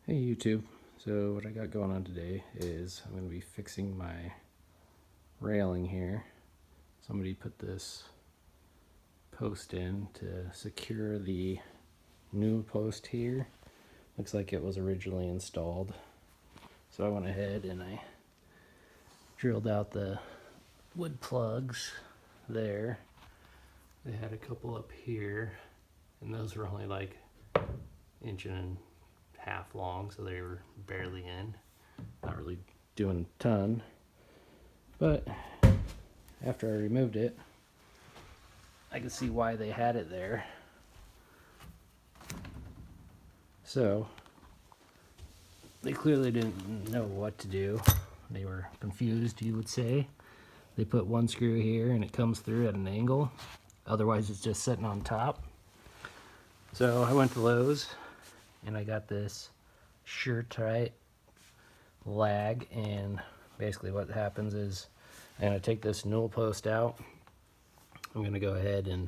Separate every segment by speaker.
Speaker 1: Hey YouTube, so what I got going on today is I'm going to be fixing my railing here. Somebody put this post in to secure the new post here. Looks like it was originally installed. So I went ahead and I drilled out the wood plugs there. They had a couple up here, and those were only like inch and a half long, so they were barely in. Not really doing a ton, but after I removed it, I could see why they had it there. So they clearly didn't know what to do. They were confused, you would say. They put one screw here and it comes through at an angle. Otherwise it's just sitting on top. So I went to Lowe's and I got this Sure-Tight lag, and basically what happens is I'm going to take this newel post out. I'm going to go ahead and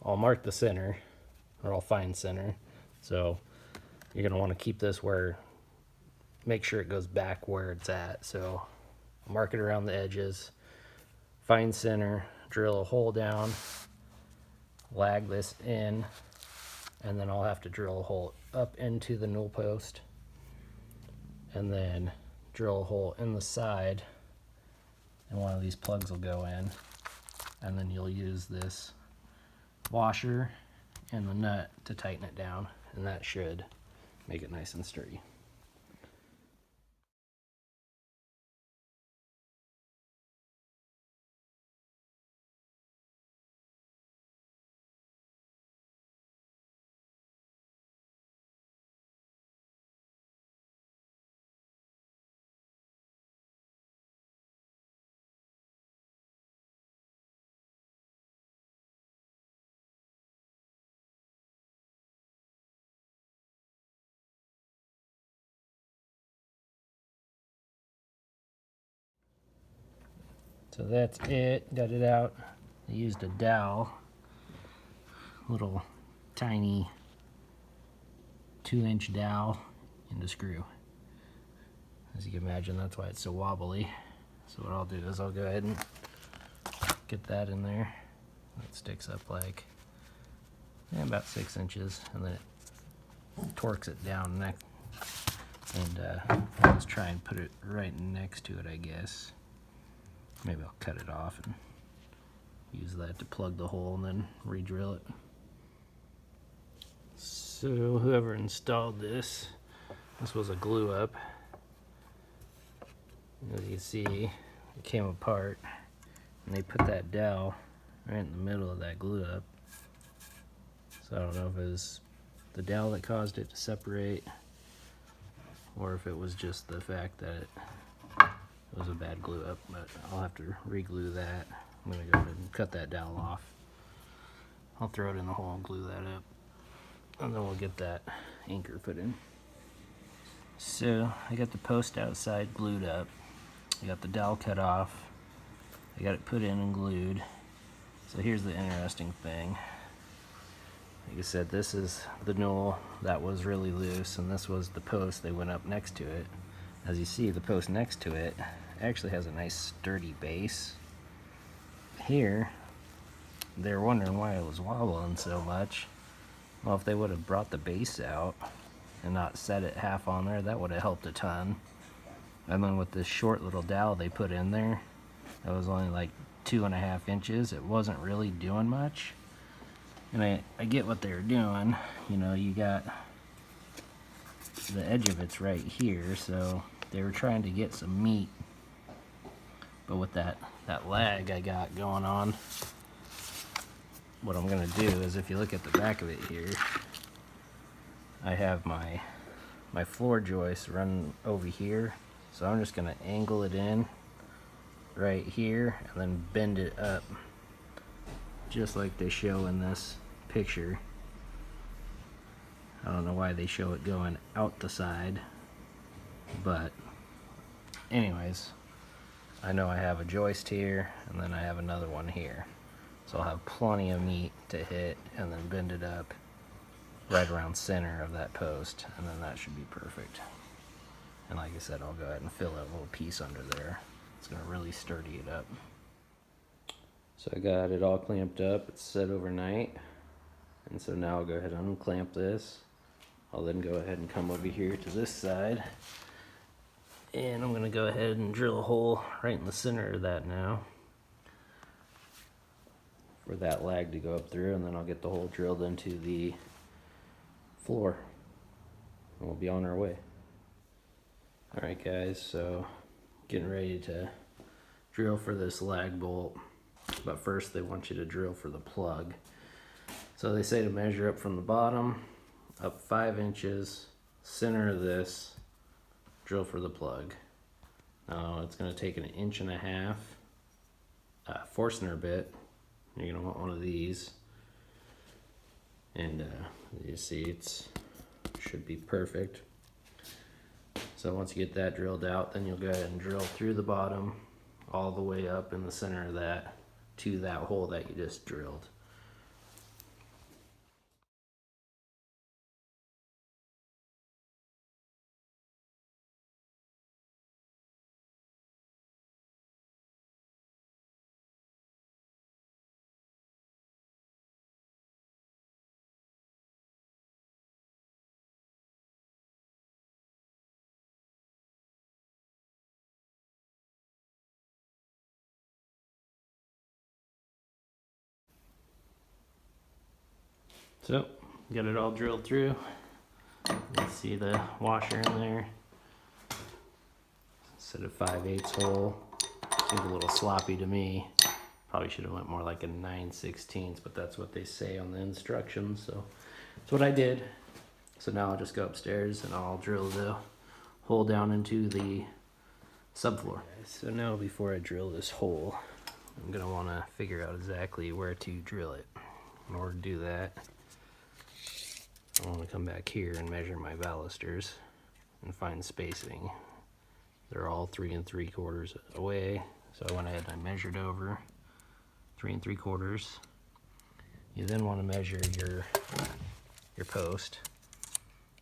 Speaker 1: I'll mark the center, or I'll find center. So you're going to want to keep this make sure it goes back where it's at. So I'll mark it around the edges, find center, drill a hole down, lag this in, and then I'll have to drill a hole up into the newel post, and then drill a hole in the side, and one of these plugs will go in, and then you'll use this washer and the nut to tighten it down, and that should make it nice and sturdy. So that's it, got it out. I used a dowel, little tiny 2-inch dowel, and a screw. As you can imagine, that's why it's so wobbly. So what I'll do is I'll go ahead and get that in there. It sticks up like about 6 inches, and then it torques it down next. And I'll just try and put it right next to it, I guess. Maybe I'll cut it off and use that to plug the hole and then re-drill it. So whoever installed this was a glue up. As you can see, it came apart, and they put that dowel right in the middle of that glue up. So I don't know if it was the dowel that caused it to separate, or if it was just the fact that it was a bad glue up, but I'll have to re-glue that. I'm going to go ahead and cut that dowel off. I'll throw it in the hole and glue that up, and then we'll get that anchor put in. So I got the post outside glued up. I got the dowel cut off. I got it put in and glued. So here's the interesting thing. Like I said, this is the newel that was really loose, and this was the post they went up next to it. As you see, the post next to it actually has a nice sturdy base. Here, they're wondering why it was wobbling so much. Well, if they would have brought the base out and not set it half on there, that would have helped a ton. And then with this short little dowel they put in there, that was only like 2.5 inches. It wasn't really doing much. And I get what they were doing. You know, you got the edge of it's right here, so they were trying to get some meat. But with that lag I got going on, what I'm gonna do is, if you look at the back of it here, I have my floor joist running over here. So I'm just gonna angle it in right here and then bend it up just like they show in this picture. I don't know why they show it going out the side, but anyways, I know I have a joist here, and then I have another one here. So I'll have plenty of meat to hit and then bend it up right around center of that post, and then that should be perfect. And like I said, I'll go ahead and fill that little piece under there. It's gonna really sturdy it up. So I got it all clamped up. It's set overnight. And so now I'll go ahead and unclamp this. I'll then go ahead and come over here to this side. And I'm gonna go ahead and drill a hole right in the center of that now, for that lag to go up through, and then I'll get the hole drilled into the floor. And we'll be on our way. Alright guys, so getting ready to drill for this lag bolt. But first they want you to drill for the plug. So they say to measure up from the bottom, up 5 inches, center of this, drill for the plug. Now it's going to take 1.5 inches, Forstner bit. You're going to want one of these. And you see it should be perfect. So once you get that drilled out, then you'll go ahead and drill through the bottom all the way up in the center of that to that hole that you just drilled. So, got it all drilled through. You see the washer in there. Instead of 5/8 hole. Seems a little sloppy to me. Probably should have went more like a 9/16, but that's what they say on the instructions. So that's what I did. So now I'll just go upstairs and I'll drill the hole down into the subfloor. So now before I drill this hole, I'm gonna wanna figure out exactly where to drill it. In order to do that, I want to come back here and measure my balusters and find spacing. They're all 3 3/4 away, so I went ahead and I measured over 3 3/4. You then want to measure your post.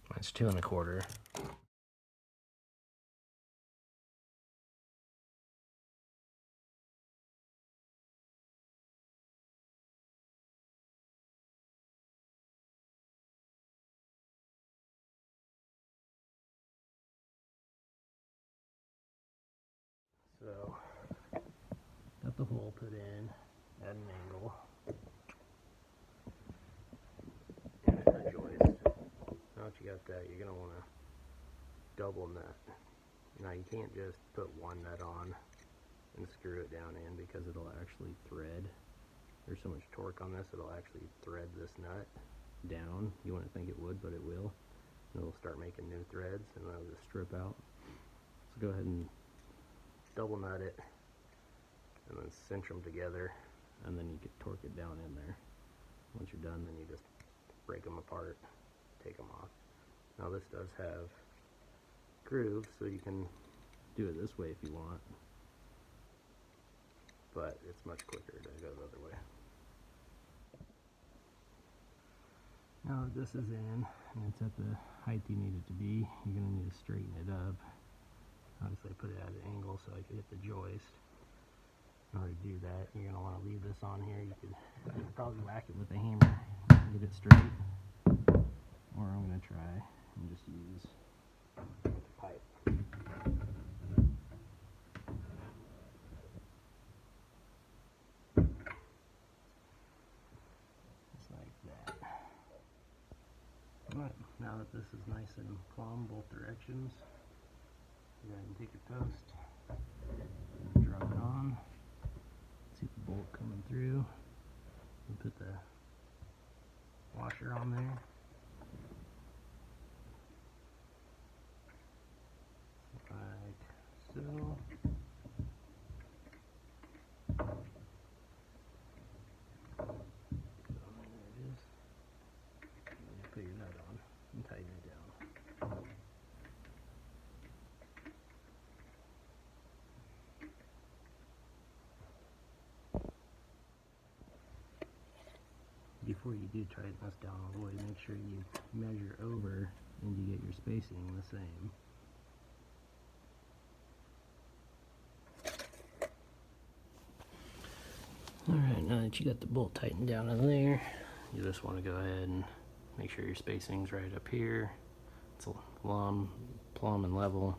Speaker 1: Mine's 2 1/4. So, got the hole put in at an angle. And a joist. Now that you got that, you're going to want to double nut. Now you can't just put one nut on and screw it down in, because it'll actually thread. There's so much torque on this, it'll actually thread this nut down. You wouldn't think it would, but it will. And it'll start making new threads, and it'll just strip out. So go ahead and double nut it, and then cinch them together, and then you can torque it down in there. Once you're done, then you just break them apart, take them off. Now this does have grooves, so you can do it this way if you want, but it's much quicker to go the other way. Now that this is in, and it's at the height you need it to be, you're going to need to straighten it up. Obviously I put it at an angle so I could hit the joist. In order to do that, you're going to want to leave this on here. You could probably whack it with a hammer to get it straight. Or I'm going to try and just use a pipe. Just like that. Alright, now that this is nice and plumb both directions, go ahead and take your post, drop it on, see the bolt coming through, and put the washer on there. Like so. There it is. And then you put your nut on and tighten it down. before you do tighten this down all the way, make sure you measure over and you get your spacing the same. Alright, now that you got the bolt tightened down in there, you just want to go ahead and make sure your spacing's right up here. It's plumb and level,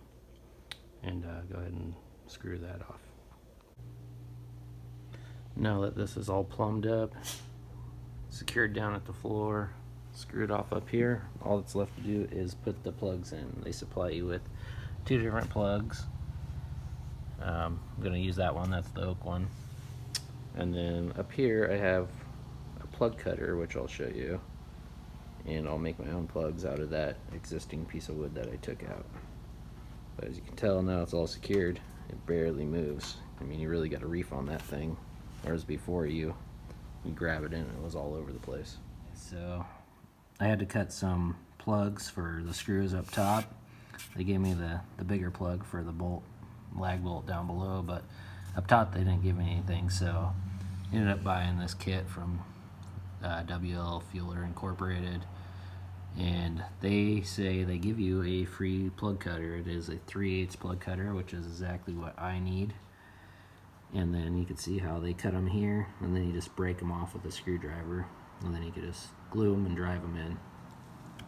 Speaker 1: and go ahead and screw that off. Now that this is all plumbed up, secured down at the floor, screwed off up here, all that's left to do is put the plugs in. They supply you with 2 different plugs. I'm going to use that one, that's the oak one. And then up here I have a plug cutter, which I'll show you. And I'll make my own plugs out of that existing piece of wood that I took out. But as you can tell, now it's all secured. It barely moves. I mean, you really got a reef on that thing. Whereas before you grab it in and it was all over the place. So I had to cut some plugs for the screws up top. They gave me the bigger plug for the bolt, lag bolt down below, but up top they didn't give me anything, so ended up buying this kit from WL Fueler Incorporated, and they say they give you a free plug cutter. It is a 3/8 plug cutter, which is exactly what I need. And then you can see how they cut them here, and then you just break them off with a screwdriver, and then you can just glue them and drive them in.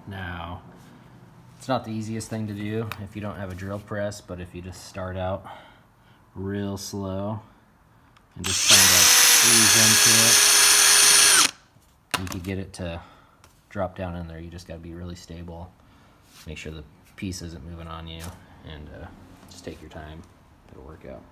Speaker 1: Now, it's not the easiest thing to do if you don't have a drill press, but if you just start out real slow and just kind of squeeze into it, you can get it to drop down in there. You just got to be really stable, make sure the piece isn't moving on you, and just take your time. It'll work out.